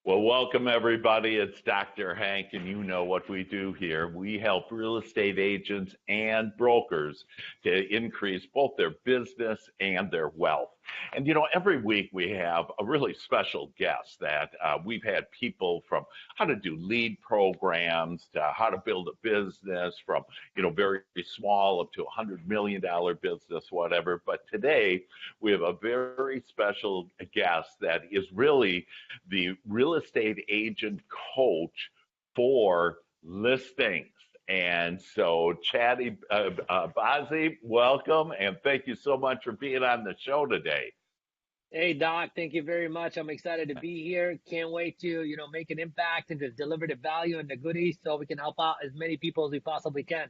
Well, welcome everybody. It's Dr. Hank, and you know what we do here. We help real estate agents and brokers to increase both their business and their wealth. And every week we have a really special guest that we've had people from how to do lead programs to how to build a business from, very small up to $100 million business, whatever. But today we have a very special guest that is really the real estate agent coach for listings. And so, Chadi Bazzi, welcome, and thank you so much for being on the show today. Hey Doc, thank you very much. I'm excited to be here. Can't wait to, make an impact and to deliver the value and the goodies so we can help out as many people as we possibly can.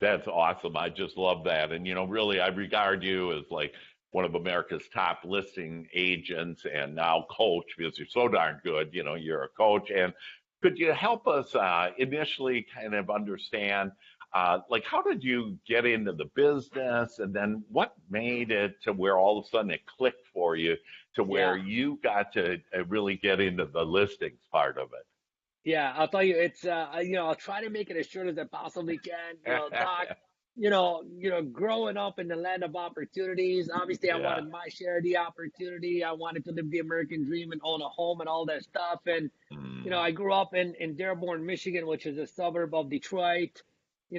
That's awesome. I just love that. And, really, I regard you as like one of America's top listing agents and now coach because you're so darn good. You're a coach. And could you help us initially kind of understand, like, how did you get into the business? And then what made it to where all of a sudden it clicked for you to where Yeah, you got to really get into the listings part of yeah. I'll tell you, it's I'll try to make it as short as I possibly can. it? Doc, growing up in the land of opportunities, obviously I Yeah. wanted my share of the opportunity. I wanted to live the American dream and own a home and all that stuff. And Mm. I grew up in Dearborn, Michigan, which is a suburb of Detroit.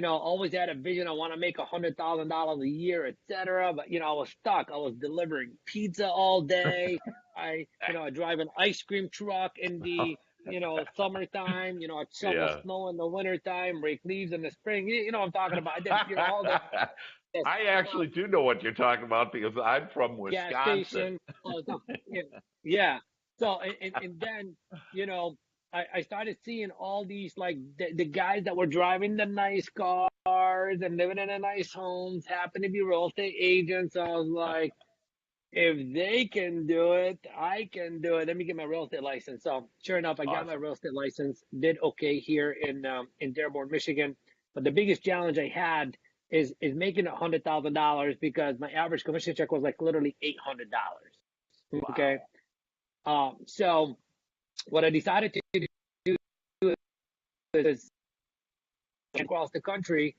Always had a vision. I want to make $100,000 a year, etc. But I was stuck. I was delivering pizza all day. I drive an ice cream truck in the summertime. I shovel Yeah. snow in the wintertime, rake leaves in the spring. You know what I'm talking about. I did all this I stuff, actually do know what you're talking about because I'm from gas Wisconsin. station, all the stuff. Yeah, yeah. So and then you know I started seeing all these like the guys that were driving the nice cars and living in the nice homes happen to be real estate agents. I was like, if they can do it, I can do it. Let me get my real estate license. So sure enough, I got my Awesome. real estate license. Did okay here in Dearborn, Michigan. But the biggest challenge I had is making $100,000 because my average commission check was like literally $800. Okay. Wow. So what I decided to do is across the country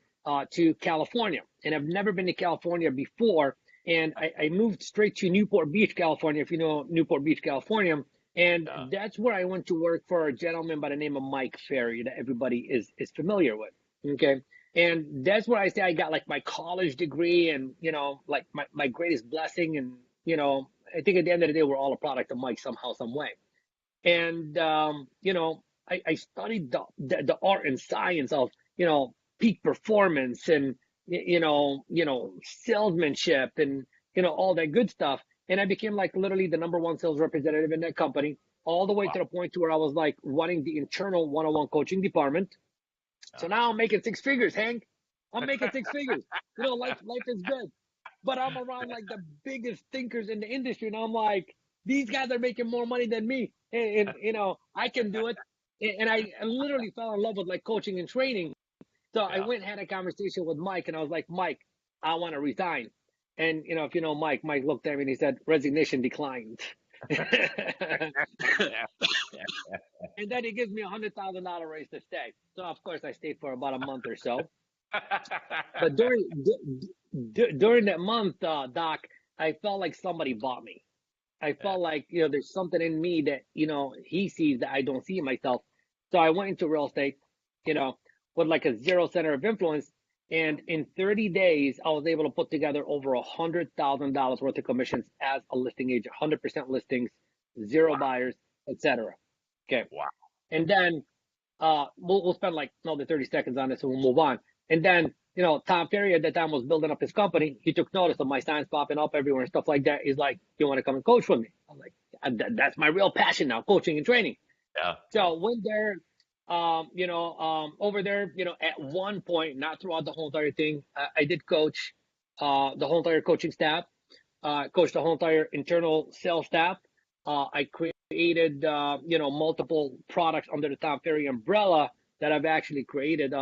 to California. And I've never been to California before. And I moved straight to Newport Beach, California, if you know Newport Beach, California. And Yeah. that's where I went to work for a gentleman by the name of Mike Ferry that everybody is familiar with. Okay. And that's where I say I got like my college degree and, like my greatest blessing. And, I think at the end of the day, we're all a product of Mike somehow, some way. And I studied the art and science of peak performance and salesmanship and all that good stuff. And I became like literally the number one sales representative in that company, all the way to Wow. the point to where I was like running the internal one-on-one coaching department. So now I'm making six figures, Hank. I'm making six figures. Life is good. But I'm around like the biggest thinkers in the industry, and I'm like, these guys are making more money than me, and I can do it. And I literally fell in love with like coaching and training. So I Yeah. went and had a conversation with Mike, and I was like, Mike, I want to resign. And if you know Mike, Mike looked at me and he said, resignation declined. And then he gives me $100,000 raise to stay. So of course I stayed for about a month or so. But during that month, Doc, I felt like somebody bought me. I felt like there's something in me that he sees that I don't see in myself. So I went into real estate, you know, with like a zero center of influence, and in 30 days, I was able to put together over $100,000 worth of commissions as a listing agent, 100% listings, zero Wow. buyers, etc. Okay, Wow. and then we'll spend like another 30 seconds on this and we'll move on. And then, Tom Ferry at that time was building up his company. He took notice of my signs popping up everywhere and stuff like that. He's like, you want to come and coach with me? I'm like, that's my real passion now, coaching and training. Yeah. Yeah. So went there, over there, at one point, not throughout the whole entire thing, I did coach the whole entire coaching staff, coached the whole entire internal sales staff. I created, multiple products under the Tom Ferry umbrella that I've actually created.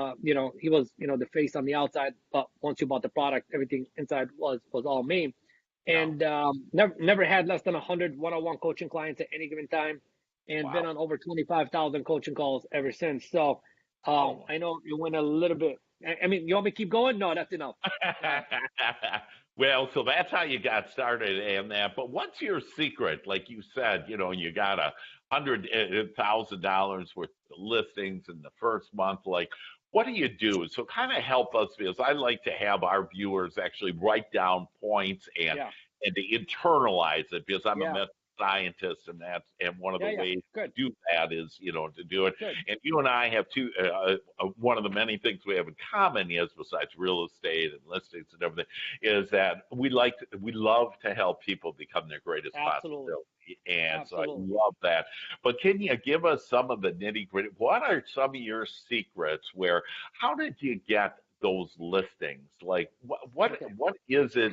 He was, the face on the outside, but once you bought the product, everything inside was all me. Yeah. And never had less than 100 one-on-one coaching clients at any given time. and been Wow. on over 25,000 coaching calls ever since. So Oh. I know it went a little bit. I mean, you want me to keep going? No, that's enough. Well, so that's how you got started and that. But what's your secret? Like you said, you got $100,000 worth of listings in the first month. Like, what do you do? So kind of help us because I like to have our viewers actually write down points Yeah, and to internalize it because I'm a yeah, method scientist and one of the yeah, yeah. ways Good, to do that is to do it. good. And you and I have one of the many things we have in common is besides real estate and listings and everything is that we love to help people become their greatest Absolutely, possibility. And so I absolutely. love that. But can you give us some of the nitty gritty? What are some of your secrets how did you get those listings? Like Okay. what is it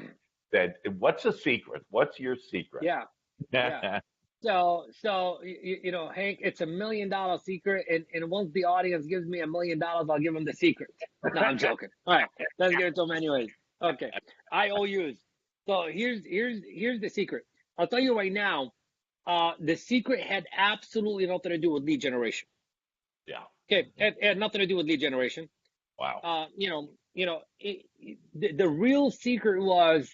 what's the secret? What's your secret? Yeah, yeah. So Hank, it's $1 million secret, and once the audience gives me $1 million, I'll give them the secret. No, I'm joking. All right, let's give it to them anyways. Okay, IOUs. So here's the secret. I'll tell you right now. The secret had absolutely nothing to do with lead generation. Yeah. Okay, it had nothing to do with lead generation. Wow. The real secret was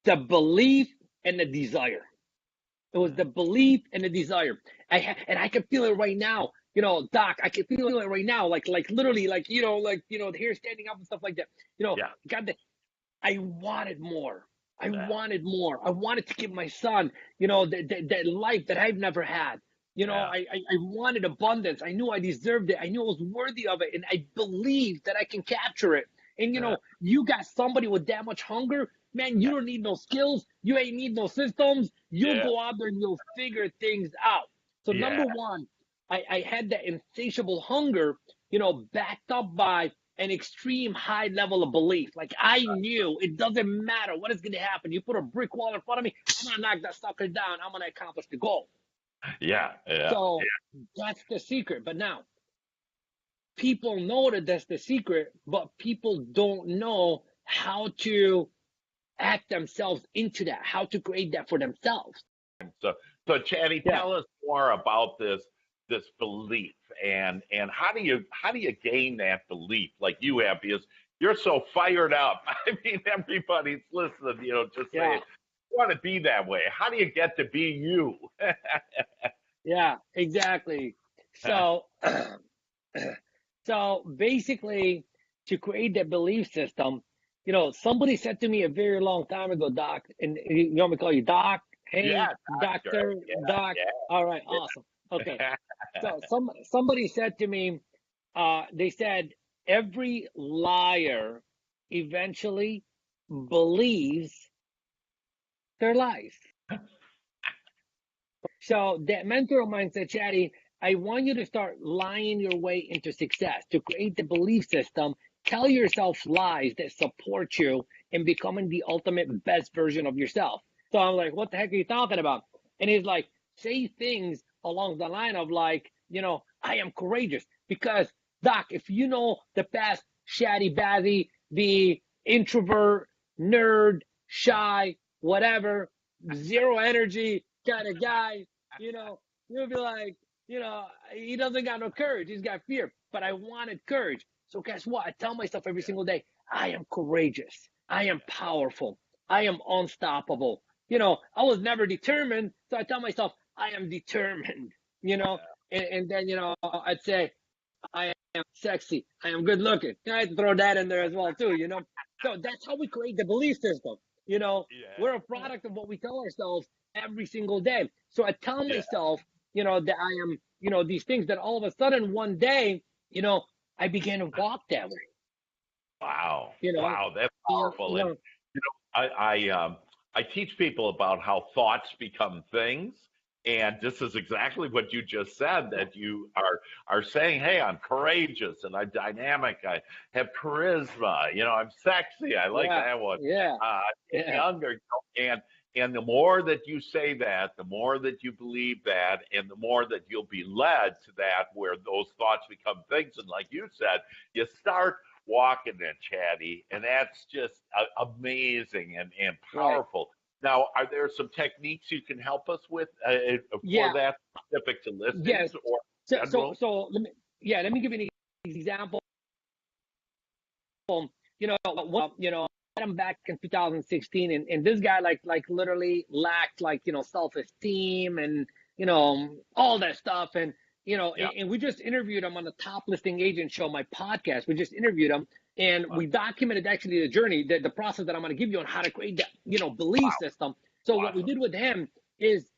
the belief and the desire. It was the belief and the desire. And I can feel it right now. Doc, I can feel it right now. Like literally, the hair standing up and stuff like that. Yeah. God, I wanted more. I Yeah. wanted more. I wanted to give my son, that life that I've never had. Yeah. I wanted abundance. I knew I deserved it. I knew I was worthy of it. And I believed that I can capture it. And, Yeah. you got somebody with that much hunger, man, you don't need no skills. You ain't need no systems. You'll Yeah. go out there and you'll figure things out. So, Yeah. number one, I had that insatiable hunger, backed up by an extreme high level of belief. Like I knew it doesn't matter what is going to happen. You put a brick wall in front of me, I'm going to knock that sucker down. I'm going to accomplish the goal. Yeah. Yeah. So that's the secret. But now people know that that's the secret, but people don't know how to act themselves into that, how to create that for themselves. So, so Chaddy, Yeah. tell us more about this belief and how do you gain that belief like you have because you're so fired up. I mean, everybody's listening, just Yeah. saying, I want to be that way. How do you get to be you? Yeah, exactly. So, so basically, to create that belief system, somebody said to me a very long time ago, Doc, and you want me to call you Doc, Hank, Yeah, doctor. Doctor, Doc. All right, awesome. Okay. So somebody said to me, they said every liar eventually believes their lies. So that mentor of mine said, Chatty, I want you to start lying your way into success to create the belief system. Tell yourself lies that support you in becoming the ultimate best version of yourself. So I'm like, what the heck are you talking about? And he's like, say things along the line of like, I am courageous. Because Doc, if you know the past Chadi Bazzi, the introvert, nerd, shy, whatever, zero energy kind of guy, you'll be like, he doesn't got no courage. He's got fear. But I wanted courage. So guess what? I tell myself every single day, I am courageous. I am powerful. I am unstoppable. I was never determined. So I tell myself, I am determined, and then, I'd say, I am sexy. I am good looking. I had to throw that in there as well, too. So that's how we create the belief system. Yeah, We're a product of what we tell ourselves every single day. So I tell yeah. myself, that I am, these things that all of a sudden one day, I began to walk that way, Wow, you know, wow, that's and, powerful. And I teach people about how thoughts become things, and this is exactly what you just said. That you are saying, "Hey, I'm courageous and I'm dynamic. I have charisma. I'm sexy. I like yeah, that one. yeah, Get yeah, younger, and the more that you say that, the more that you believe that, and the more that you'll be led to that, where those thoughts become things. And like you said, you start walking and Chatty, and that's just amazing and right. powerful. Now, are there some techniques you can help us with for Yeah, that, specific to yes. listings or So, so, general? so let me, yeah, let me give you an example. I met him back in 2016, and this guy like literally lacked like self-esteem and all that stuff, and Yeah. and we just interviewed him on the Top Listing Agent Show, my podcast. We just interviewed him, and we documented actually the journey, the process that I'm going to give you on how to create that belief Wow. system. So what we Awesome. did with him is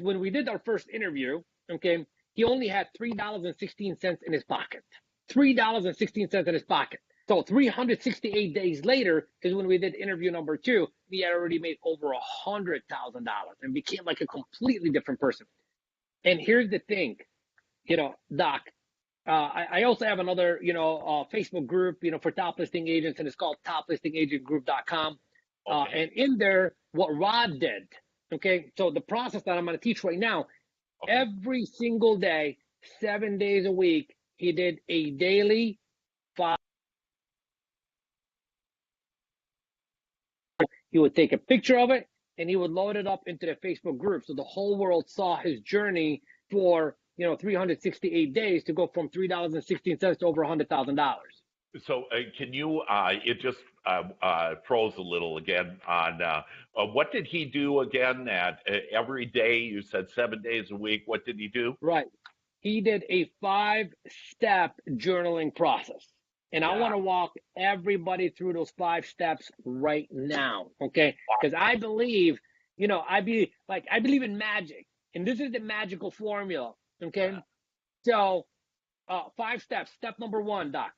when we did our first interview, okay, he only had $3.16 in his pocket. $3.16 in his pocket. So 368 days later is when we did interview number two. He had already made over $100,000 and became like a completely different person. And here's the thing, Doc. I also have another, Facebook group, for top listing agents, and it's called toplistingagentgroup.com. Okay. And in there, what Rod did, okay, so the process that I'm going to teach right now, Okay. every single day, 7 days a week, he did a daily 5. He would take a picture of it and he would load it up into the Facebook group. So the whole world saw his journey for, 368 days to go from $3.16 to over $100,000. So can you, it just froze a little again on what did he do again at every day? You said 7 days a week. What did he do? Right. He did a 5-step journaling process. And I Yeah. want to walk everybody through those 5 steps right now. Okay. Because I believe, I believe in magic. And this is the magical formula. Okay. Yeah. So 5 steps. Step number one, Doc.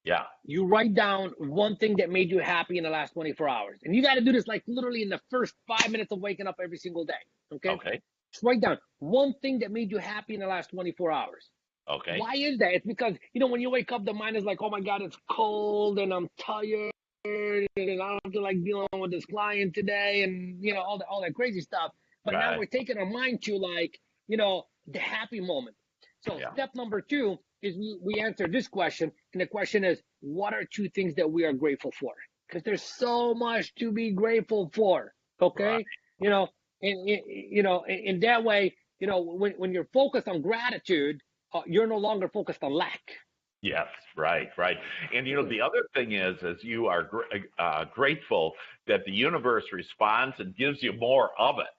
Yeah. You write down one thing that made you happy in the last 24 hours. And you got to do this like literally in the first 5 minutes of waking up every single day. Okay. Okay. Just write down one thing that made you happy in the last 24 hours. Okay. Why is that? It's because, when you wake up, the mind is like, oh my God, it's cold and I'm tired and I don't feel like dealing with this client today and, all that crazy stuff. But now Right. we're taking our mind to like, the happy moment. So Yeah. step number two is we answer this question. And the question is, what are 2 things that we are grateful for? Because there's so much to be grateful for. Right. Okay. In that way, when you're focused on gratitude, you're no longer focused on lack. Yes, right, right. And the other thing is you are grateful that the universe responds and gives you more of it.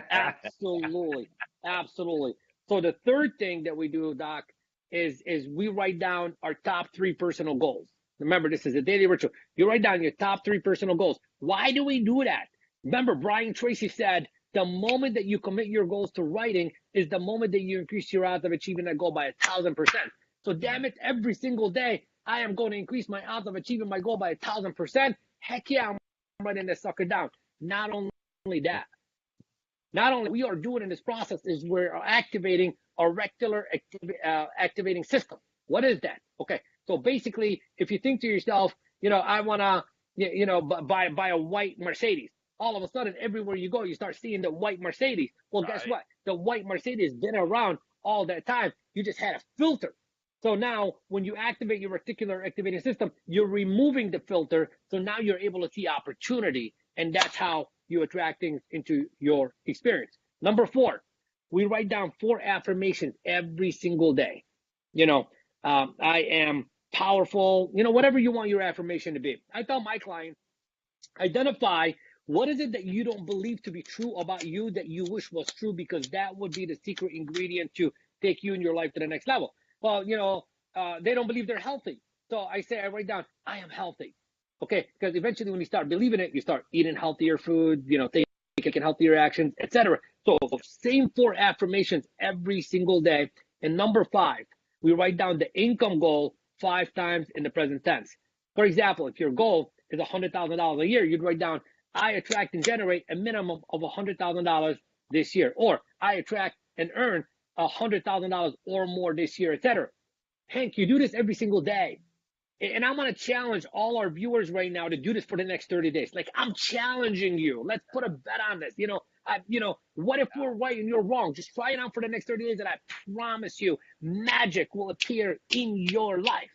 Absolutely. Absolutely. So the third thing that we do, Doc, is we write down our top 3 personal goals. Remember, this is a daily ritual. You write down your top 3 personal goals. Why do we do that? Remember, Brian Tracy said, the moment that you commit your goals to writing is the moment that you increase your odds of achieving that goal by 1,000%. So damn it, every single day, I am going to increase my odds of achieving my goal by 1,000%. Heck yeah, I'm writing this sucker down. Not only that, not only we are doing in this process is we're activating our reticular activating system. What is that? Okay, so basically, if you think to yourself, I want to, buy a white Mercedes. All of a sudden, everywhere you go, you start seeing the white Mercedes. Well, guess Right. what? The white Mercedes has been around all that time. You just had a filter. So now, when you activate your reticular activating system, you're removing the filter. So now you're able to see opportunity, and that's how you attract things into your experience. Number 4, we write down 4 affirmations every single day. I am powerful. Whatever you want your affirmation to be. I tell my clients, identify what is it that you don't believe to be true about you that you wish was true, because that would be the secret ingredient to take you in your life to the next level. Well, they don't believe they're healthy. So I write down, I am healthy. Okay, because eventually when you start believing it, you start eating healthier food, taking healthier actions, etc. So same 4 affirmations every single day. And number 5, we write down the income goal 5 times in the present tense. For example, if your goal is $100,000 a year, you'd write down, I attract and generate a minimum of $100,000 this year, or I attract and earn $100,000 or more this year, etc. Hank, you do this every single day. And I'm going to challenge all our viewers right now to do this for the next 30 days. Like, I'm challenging you. Let's put a bet on this. What if we're right and you're wrong? Just try it out for the next 30 days, and I promise you, magic will appear in your life.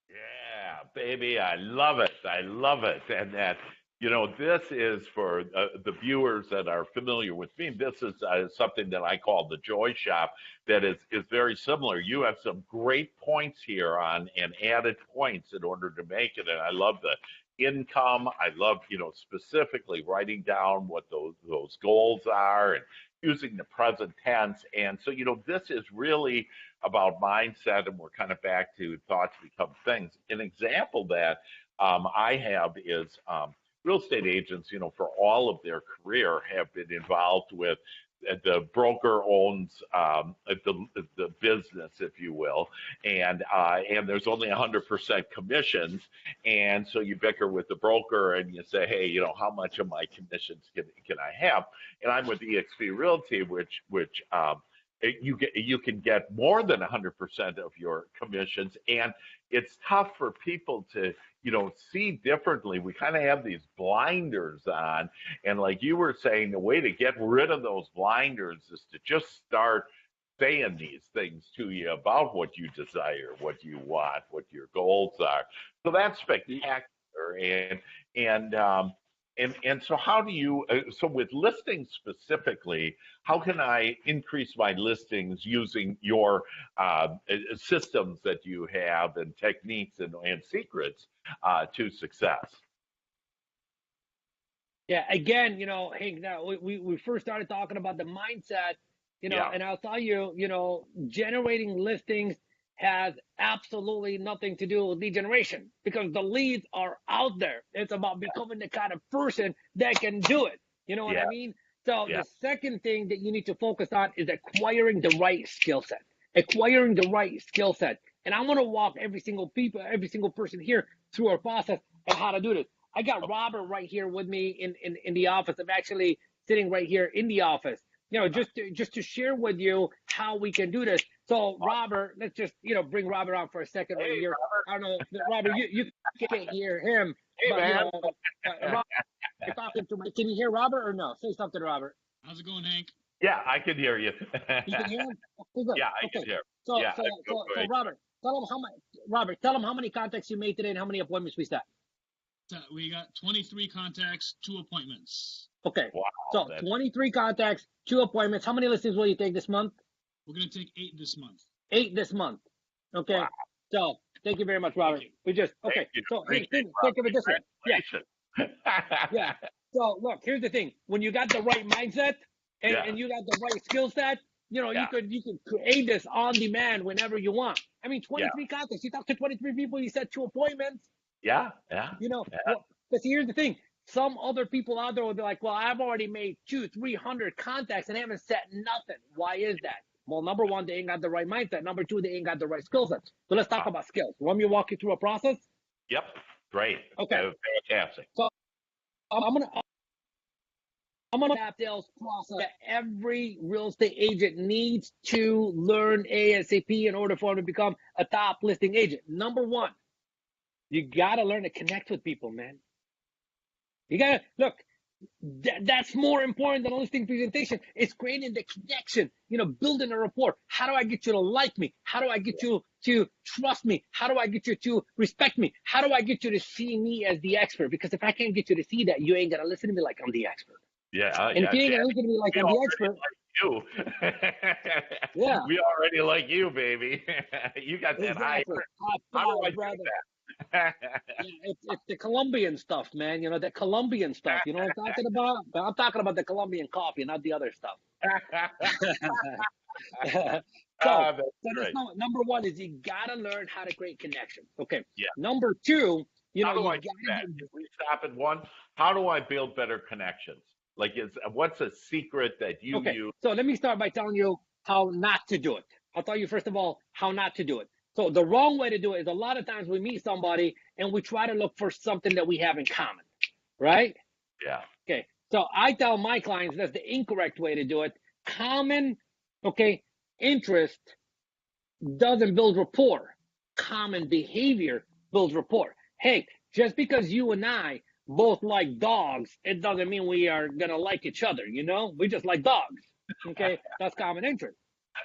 Yeah, baby, I love it. I love it. And that This is for the viewers that are familiar with me. This is something that I call the Joy Shop that is very similar. You have some great points here on and added points in order to make it. And I love the income. I love, specifically writing down what those goals are and using the present tense. And so, this is really about mindset, and we're kind of back to thoughts become things. An example that I have is real estate agents, for all of their career have been involved with the broker owns the business, if you will, and there's only 100% commissions, and so you bicker with the broker and you say, hey, how much of my commissions can I have? And I'm with EXP Realty, which you can get more than 100% of your commissions, and it's tough for people to see differently. We kind of have these blinders on, and like you were saying, the way to get rid of those blinders is to just start saying these things to you about what you desire, what you want, what your goals are. So that's spectacular. And so how do you, so with listings specifically, how can I increase my listings using your systems that you have and techniques and secrets to success? Yeah, again, Hank, now we first started talking about the mindset, Yeah, and I'll tell you, generating listings has absolutely nothing to do with lead generation because the leads are out there. It's about becoming the kind of person that can do it. You know what yeah, I mean? So yeah. the second thing that you need to focus on is acquiring the right skill set. Acquiring the right skill set. And I want to walk every single person here through our process and how to do this. I got Robert right here with me in the office. I'm actually sitting right here in the office. Just to share with you how we can do this. So Robert, let's just bring Robert on for a second right Hey, here. Robert. I don't know, Robert, you can't hear him, Hey, but man. Robert, you're talking to me. Can you hear Robert or no? Say something, Robert. How's it going, Hank? Yeah, I can hear you. You can hear him? Okay, good. Yeah, I can Okay. hear. So Yeah, so go, so go so ahead. Tell him how many contacts you made today and how many appointments we set. So we got 23 contacts, 2 appointments. Okay. Wow, So that's 23 contacts, 2 appointments. How many listings will you take this month? We're going to take 8 this month. 8 this month. Okay. wow. So thank you very much, Robert. We just okay. Thank you. So Appreciate think of it this way. Yeah. Congratulations. Yeah. So look, here's the thing. When you got the right mindset and, Yeah, and you got the right skill set, yeah, you could create this on demand whenever you want. I mean, yeah, 23 contacts. You talk to 23 people, you set 2 appointments. yeah, yeah, yeah, Well, but see, here's the thing. Some other people out there will be like, well, I've already made 200-300 contacts and haven't set nothing. Why is that? Well, number one, they ain't got the right mindset. Number two, they ain't got the right skill set. So let's talk about skills. You want me to walk you through a process? yep, great. Okay. Fantastic. So I'm gonna have sales process that every real estate agent needs to learn ASAP in order for them to become a top listing agent. Number one, you gotta learn to connect with people, man. You gotta look. That's more important than a listing presentation. It's creating the connection, building a rapport. How do I get you to like me? How do I get you to trust me? How do I get you to respect me? How do I get you to see me as the expert? Because if I can't get you to see that, you ain't gonna listen to me like I'm the expert. Yeah, And if you ain't gonna listen to me like we I'm the already expert, like you. yeah, We already like you, baby. You got that high. exactly. How do I do Brother. that? Yeah, it's the Colombian stuff, man. The Colombian stuff. You know what I'm talking about? I'm talking about the Colombian coffee, not the other stuff. So That's great. number one is you gotta learn how to create connections. Okay. Yeah. Number two, How do you I do that? If we stop at one, how do I build better connections? Like, what's a secret that you okay. use? So let me start by telling you how not to do it. I'll tell you first of all how not to do it. So the wrong way to do it is a lot of times we meet somebody and we try to look for something that we have in common, right? Yeah. Okay. So I tell my clients that's the incorrect way to do it. Common, interest doesn't build rapport. Common behavior builds rapport. Hey, just because you and I both like dogs, it doesn't mean we are gonna like each other. We just like dogs. Okay, that's common interest.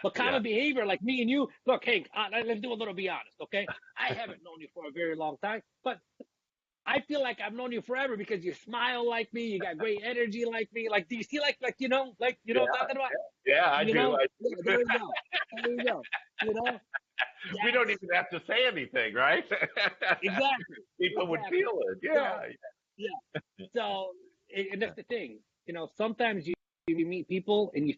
But Yeah. common behavior, like me and you, look, Hank, let's do a little be honest. Okay, I haven't known you for a very long time, but I feel like I've known you forever because you smile like me, you got great energy like me. Like, do you see like you know Yeah, what I'm talking about? yeah, I You do. know? Yeah, there you go. There you go. You know? We don't That's even have to say anything, right? exactly. People would Exactly. feel it. So Yeah. yeah. So and that's the thing. Sometimes you meet people and you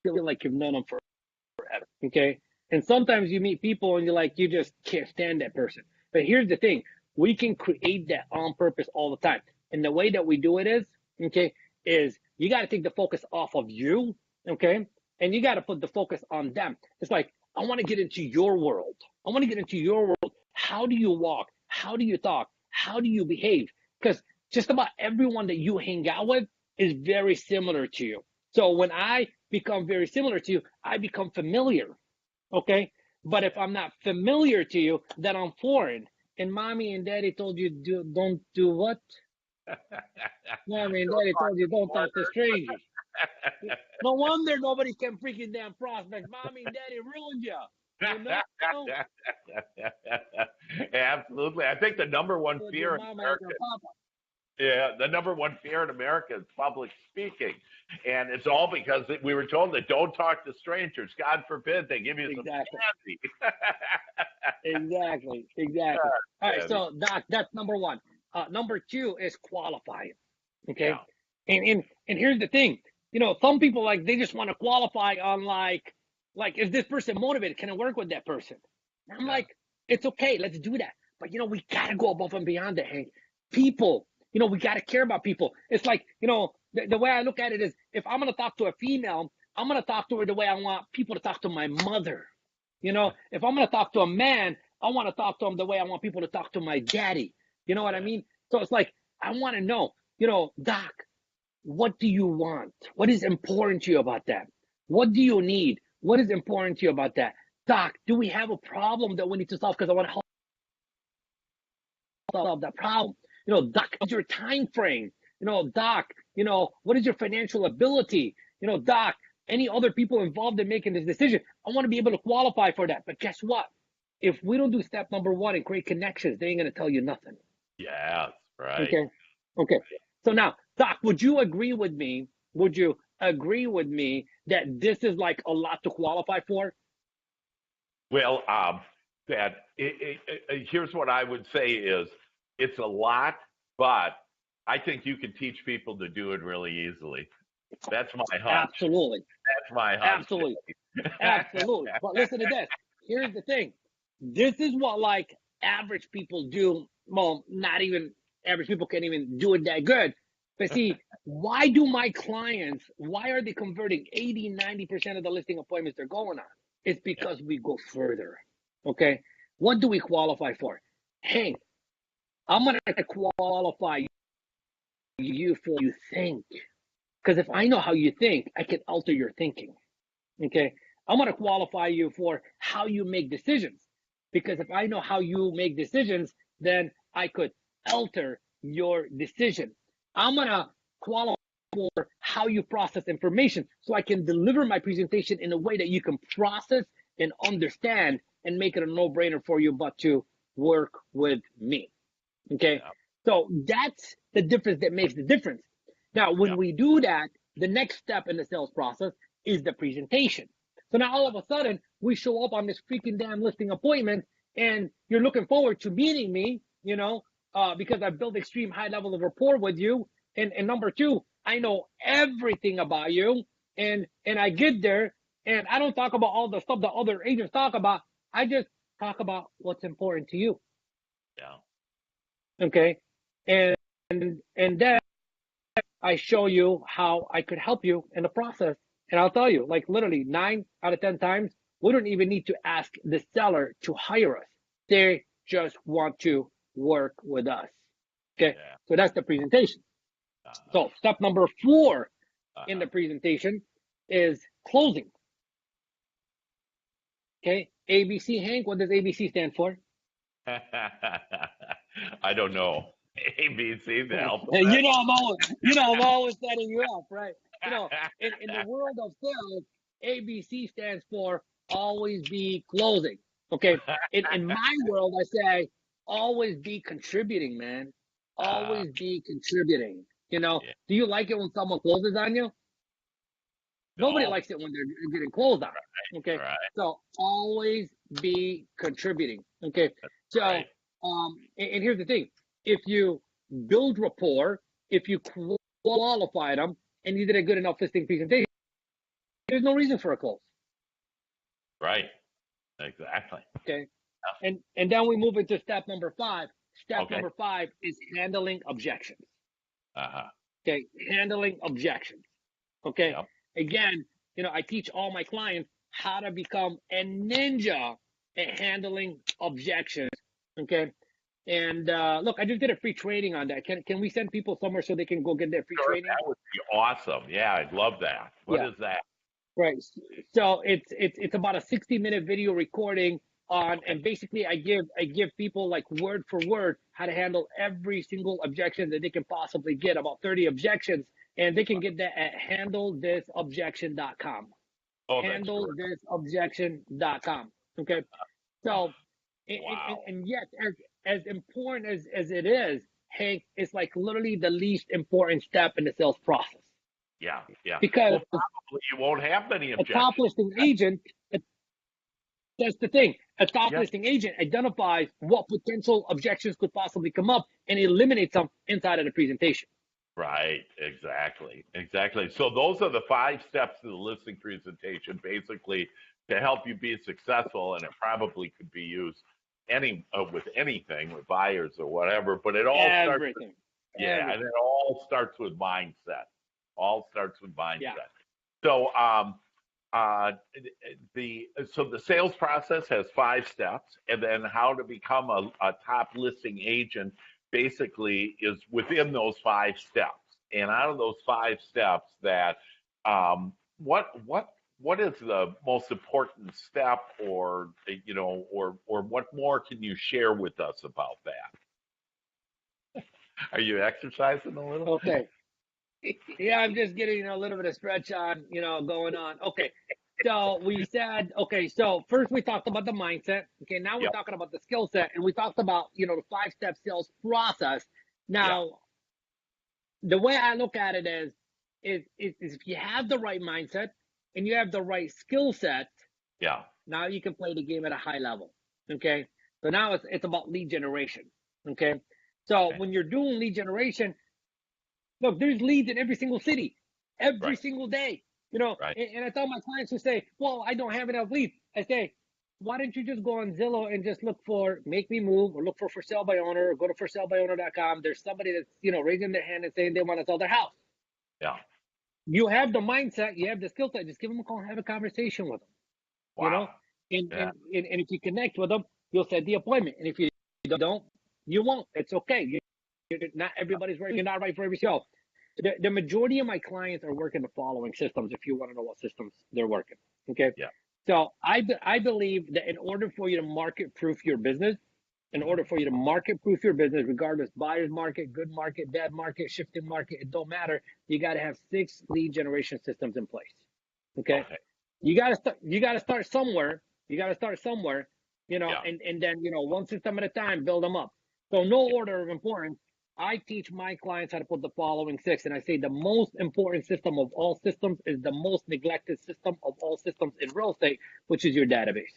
feel like you've known them forever. Okay. And sometimes you meet people and you're like, you just can't stand that person. But here's the thing, we can create that on purpose all the time. And the way that we do it is, okay, is you got to take the focus off of you, okay? And you got to put the focus on them. It's like, I want to get into your world. I want to get into your world. How do you walk? How do you talk? How do you behave? Because just about everyone that you hang out with is very similar to you. So when I become very similar to you, I become familiar. Okay. But if I'm not familiar to you, then I'm foreign. And mommy and daddy told you don't do what? Mommy and daddy told you don't talk to strangers. No wonder nobody can freaking damn prospect. Mommy and daddy ruined you. You know? Absolutely. I think the number one With your fear in mama and America, your papa. yeah, the number one fear in America is public speaking. And it's all because we were told that don't talk to strangers. God forbid they give you some Exactly. candy. Exactly. Exactly. All right. Candy. So Doc, that's number one. Number two is qualifying. Okay. Yeah. And here's the thing. Some people like they just want to qualify on like is this person motivated? Can I work with that person? And I'm Yeah. like, it's okay, let's do that. But we gotta go above and beyond that, Hank. People, we gotta care about people. It's like, the way I look at it is if I'm gonna talk to a female, I'm gonna talk to her the way I want people to talk to my mother. If I'm gonna talk to a man, I want to talk to him the way I want people to talk to my daddy. You know what I Yeah. mean? So it's like I want to know, Doc, what do you want? What is important to you about that? What do you need? What is important to you about that? Doc, do we have a problem that we need to solve? Because I want to help solve that problem. Doc, what's your time frame? Doc, what is your financial ability? Doc, any other people involved in making this decision? I want to be able to qualify for that. But guess what? If we don't do step number one and create connections, they ain't going to tell you nothing. Yes. Right. Okay. Okay. So now, Doc, would you agree with me? Would you agree with me that this is like a lot to qualify for? Well, here's what I would say is it's a lot, but I think you can teach people to do it really easily. That's my hunch. Absolutely. That's my hunch. Absolutely. Absolutely. But listen to this. Here's the thing. This is what like average people do. Well, not even average people can even do it that good. But see, why are they converting 80, 90% of the listing appointments they're going on? It's Yeah. because we go further. Okay. What do we qualify for? Hank, I'm going to qualify you for you think. Because if I know how you think, I can alter your thinking. Okay. I'm going to qualify you for how you make decisions. Because if I know how you make decisions, then I could alter your decision. I'm going to qualify for how you process information so I can deliver my presentation in a way that you can process and understand and make it a no brainer for you, but to work with me. Okay. Yeah. So that's the difference that makes the difference. Now, when Yeah. we do that, the next step in the sales process is the presentation. So now all of a sudden we show up on this freaking damn listing appointment and you're looking forward to meeting me, because I've built extreme high level of rapport with you. And number two, I know everything about you. And I get there and I don't talk about all the stuff that other agents talk about. I just talk about what's important to you. Yeah. Okay. And and then I show you how I could help you in the process. And I'll tell you, like literally 9 out of 10 times, we don't even need to ask the seller to hire us. They just want to work with us. Okay. Yeah. So that's the presentation. Uh-huh. So step number 4 in the Uh-huh. presentation is closing. Okay. ABC, Hank, what does ABC stand for? I don't know. ABC, the alphabet. I'm always setting you up, right? In the world of sales, ABC stands for always be closing. Okay. In my world, I say always be contributing, man. always be contributing. You know, Yeah. do you like it when someone closes on you? Nobody No. likes it when they're getting closed on. Okay, Right. so always be contributing. Okay, so Right. and here's the thing: if you build rapport, if you qualify them, and you did a good enough listing presentation, there's no reason for a close. Right. Exactly. Okay, and then we move into step number 5. Step Okay. number 5 is handling objections. Uh-huh. Okay, handling objections. Okay, Yep. again, you know, I teach all my clients how to become a ninja at handling objections. Okay, and look, I just did a free training on that. Can we send people somewhere so they can go get their free Sure, training? that would be awesome. Yeah, I'd love that. What Yeah, is that? right. So it's about a 60-minute video recording on, and basically I give people like word for word how to handle every single objection that they can possibly get, about 30 objections, and they can get that at handlethisobjection.com. Oh, that's great. Handlethisobjection.com. Okay. So, Wow. and yet, as important as it is, Hank, it's like literally the least important step in the sales process. Yeah, yeah. Because Well, probably you won't have many a top objections. listing agent, that's the thing. A top Yeah. listing agent identifies what potential objections could possibly come up and eliminates them inside of the presentation. Right. Exactly. Exactly. So those are the 5 steps to the listing presentation, basically to help you be successful, and it probably could be used with anything, with buyers or whatever. But it all starts. Everything. Yeah, Everything. and it all starts with mindset. All starts with mindset. Yeah. So, the sales process has 5 steps, and then how to become a top listing agent basically is within those 5 steps. And out of those 5 steps, that what is the most important step, or or what more can you share with us about that? Are you exercising a little? Okay. Yeah, I'm just getting a little bit of stretch on, going on. Okay. So we said, okay, so first we talked about the mindset. Okay, now we're Yep. talking about the skill set, and we talked about, the 5-step sales process. Yeah. Now, the way I look at it is if you have the right mindset and you have the right skill set, Yeah. now you can play the game at a high level. Okay. So now it's about lead generation. Okay. So Okay. when you're doing lead generation, look, there's leads in every single city, every Right. single day. Right. And I tell my clients who say, well, I don't have enough leads. I say, why don't you just go on Zillow and just look for Make Me Move, or look for sale by owner, or go to forsalebyowner.com. There's somebody that's, raising their hand and saying they want to sell their house. Yeah. You have the mindset, you have the skill set, just give them a call and have a conversation with them. Wow. And, Yeah. and if you connect with them, you'll set the appointment. And if you don't, you won't. It's okay. You're not everybody's right. You're not right for every show. The majority of my clients are working the following systems, if you want to know what systems they're working. Okay. Yeah. So I believe that in order for you to market proof your business, regardless, buyer's market, good market, bad market, shifting market, it don't matter. You got to have 6 lead generation systems in place. Okay. You got to start somewhere. Yeah. And then, one system at a time, build them up. So no order of importance. I teach my clients how to put the following 6, and I say the most important system of all systems is the most neglected system of all systems in real estate, which is your database.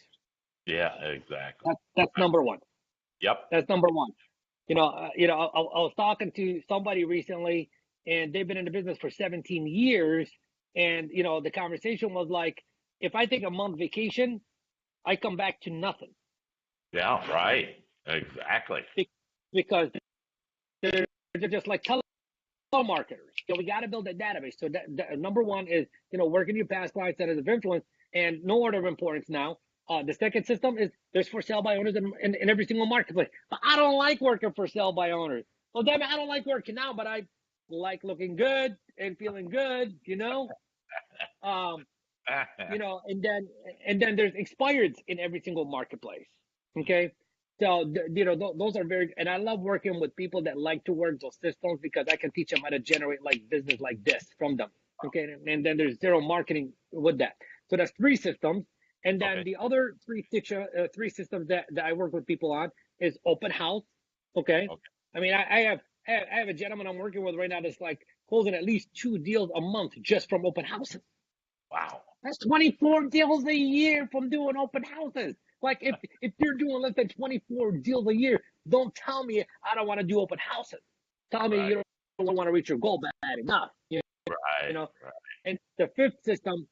Yeah, exactly. That's number 1. Yep. That's number 1. I was talking to somebody recently, and they've been in the business for 17 years, and the conversation was like, if I take a month vacation, I come back to nothing. Yeah, right. Exactly. Because they're just like telemarketers. So we got to build a database. So that number 1 is, working your past client centers of influence, and no order of importance now. The second system is there's for sale by owners in every single marketplace. But I don't like working for sale by owners. Well, damn it, I don't like working now, but I like looking good and feeling good, and then there's expireds in every single marketplace. Okay. So, those are and I love working with people that like to work those systems, because I can teach them how to generate like business like this from them. Okay. And then there's zero marketing with that. So that's 3 systems. And then the other 3 systems that I work with people on is open house. Okay. I mean, I I have a gentleman I'm working with right now that's like closing at least 2 deals a month just from open houses. Wow. That's 24 deals a year from doing open houses. Like if you're doing less than 24 deals a year, don't tell me I don't want to do open houses. Tell me you don't want to reach your goal bad enough. You Right. know. Right. And the fifth system,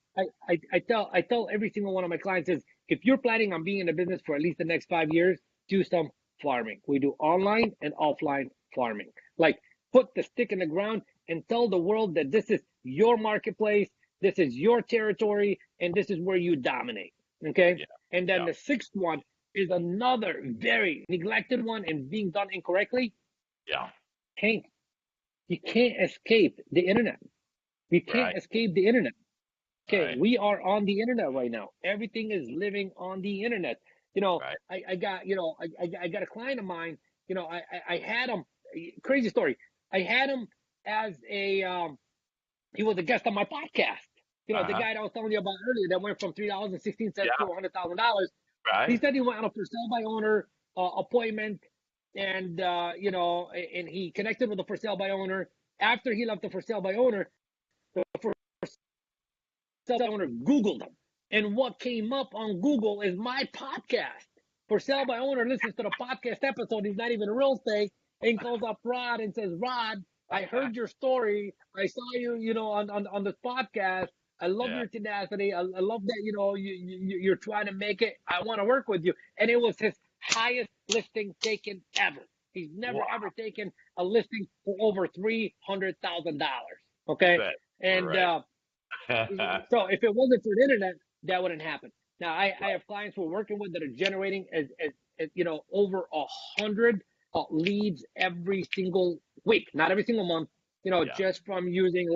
I tell every single one of my clients is if you're planning on being in the business for at least the next 5 years, do some farming. We do online and offline farming. Like put the stick in the ground and tell the world that this is your marketplace, this is your territory, and this is where you dominate. Okay. Yeah. And then Yeah. the sixth one is another very neglected one and being done incorrectly. Yeah. Hank, you can't escape the internet. You can't Right. escape the internet. Okay, Right. we are on the internet right now. Everything is living on the internet. Right. I got, I got a client of mine. I had him. Crazy story. I had him as he was a guest on my podcast. The Uh-huh. guy that I was telling you about earlier that went from $3.16 Yeah. to $100,000. He Right. said he went on a for sale by owner appointment, and and he connected with the for sale by owner. After he left the for sale by owner, the for sale by owner Googled him, and what came up on Google is my podcast. For sale by owner listens to the podcast episode. He's not even real estate, and calls up Rod and says, "Rod, I heard your story. I saw you, on this podcast. I love Yeah. your tenacity. I love that you're trying to make it. I want to work with you." And it was his highest listing taken ever. He's never Wow. ever taken a listing for over $300,000. Okay, That, and right. so if it wasn't for the internet, that wouldn't happen. Now I have clients we're working with that are generating as over 100 leads every single week, not every single month. Yeah. Just from using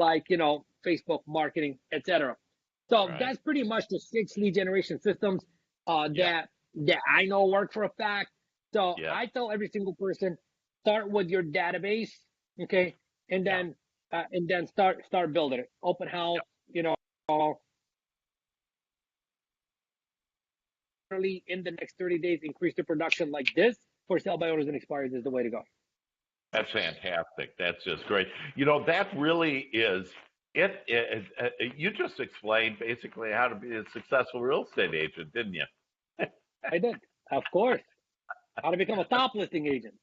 Facebook marketing, etc. So Right. that's pretty much the 6 lead generation systems Yeah. that I know work for a fact. So Yeah. I tell every single person, start with your database, okay, and Yeah. then start building it. Open house, early in the next 30 days, increase the production like this for sale by owners and expires is the way to go. That's fantastic. That's just great. That really is it. You just explained basically how to be a successful real estate agent, didn't you? I did, of course. How to become a top listing agent.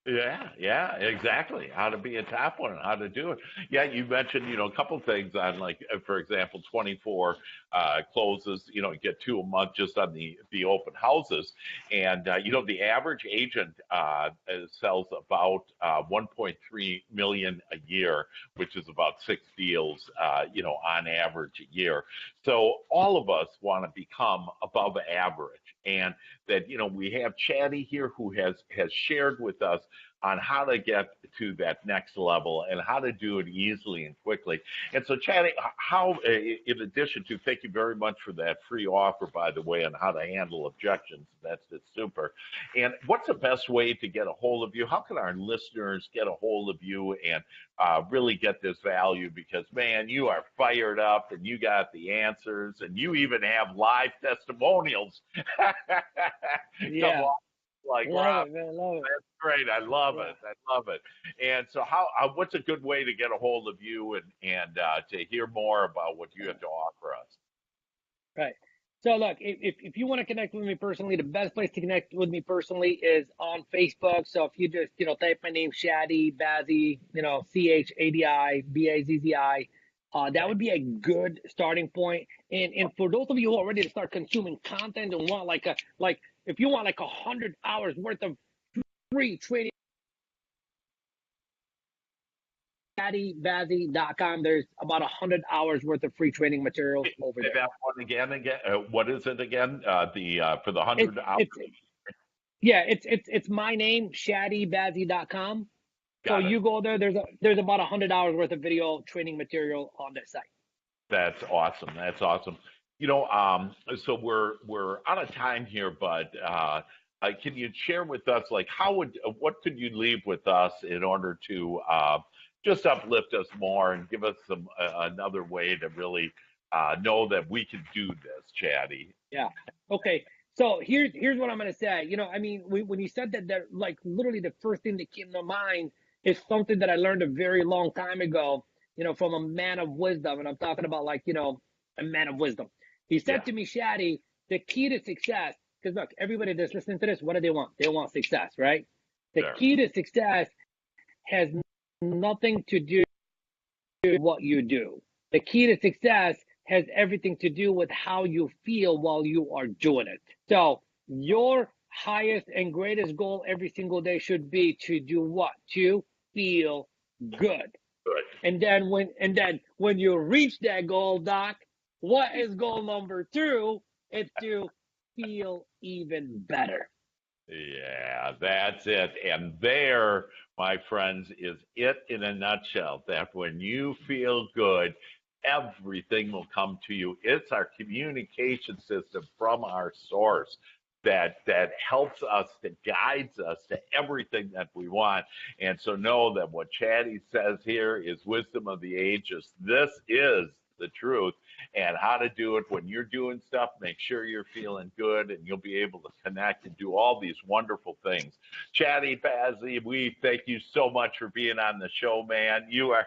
Yeah, exactly. How to be a top one and how to do it. Yeah, you mentioned, a couple things on like, for example, 24 closes, you get 2 a month just on the open houses. And, the average agent sells about 1.3 million a year, which is about 6 deals, on average a year. So all of us want to become above average. And that, we have Chadi here who has shared with us on how to get to that next level and how to do it easily and quickly. And so, Chadi, how, in addition to, thank you very much for that free offer, by the way, on how to handle objections. It's super. And what's the best way to get a hold of you? How can our listeners get a hold of you and really get this value? Because, man, you are fired up and you got the answers and you even have live testimonials. Yeah. Like, love Rob, it, man. Love it. that's great. I love Yeah. it. I love it. And so, what's a good way to get a hold of you and to hear more about what you have to offer us? Right. So look, if you want to connect with me personally, the best place to connect with me personally is on Facebook. So if you just type my name, Chadi Bazzi, ChAdi Bazzi, that would be a good starting point. And for those of you who are ready to start consuming content and want if you want 100 hours worth of free training, ChadiBazzi.com. There's about 100 hours worth of free training materials over Say there. that one again. What is it again? For the 100 hours. It's my name, ChadiBazzi.com. So you go there. There's about 100 hours worth of video training material on this site. That's awesome. That's awesome. So we're out of time here, but can you share with us, like, what could you leave with us in order to just uplift us more and give us another way to really know that we can do this, Chadi? Yeah. Okay. So here's what I'm gonna say. When you said that, literally the first thing that came to mind It's something that I learned a very long time ago, from a man of wisdom. And I'm talking about like, a man of wisdom. He said Yeah, to me, Shadi, the key to success, because look, everybody that's listening to this, what do they want? They want success, right? The sure. key to success has nothing to do with what you do. The key to success has everything to do with how you feel while you are doing it. So your highest and greatest goal every single day should be to do what? To feel good. Good. And then when you reach that goal, Doc, what is goal number 2? It's to feel even better. Yeah, that's it. And there, my friends, is it in a nutshell that when you feel good, everything will come to you. It's our communication system from our source that helps us, that guides us to everything that we want. And so know that what Chadi says here is wisdom of the ages. This is the truth. And how to do it when you're doing stuff, make sure you're feeling good and you'll be able to connect and do all these wonderful things. Chadi Bazzi, we thank you so much for being on the show, man. You are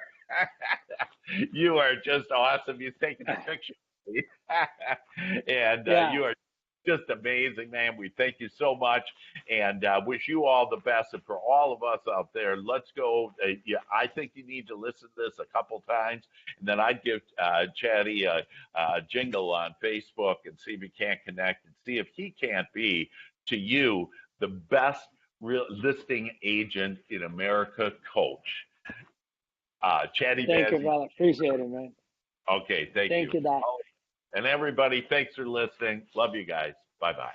you are just awesome. You've taken a picture. And Yeah. you are just amazing, man. We thank you so much and wish you all the best. And for all of us out there, let's go. Yeah, I think you need to listen to this a couple times. And then I'd give Chadi a jingle on Facebook and see if he can't connect and see if he can't be, to you, the best listing agent in America coach. Chadi Thank you, Bazzi. brother. Appreciate it, man. Okay, thank Thank you. you, Doc. And everybody, thanks for listening. Love you guys. Bye bye.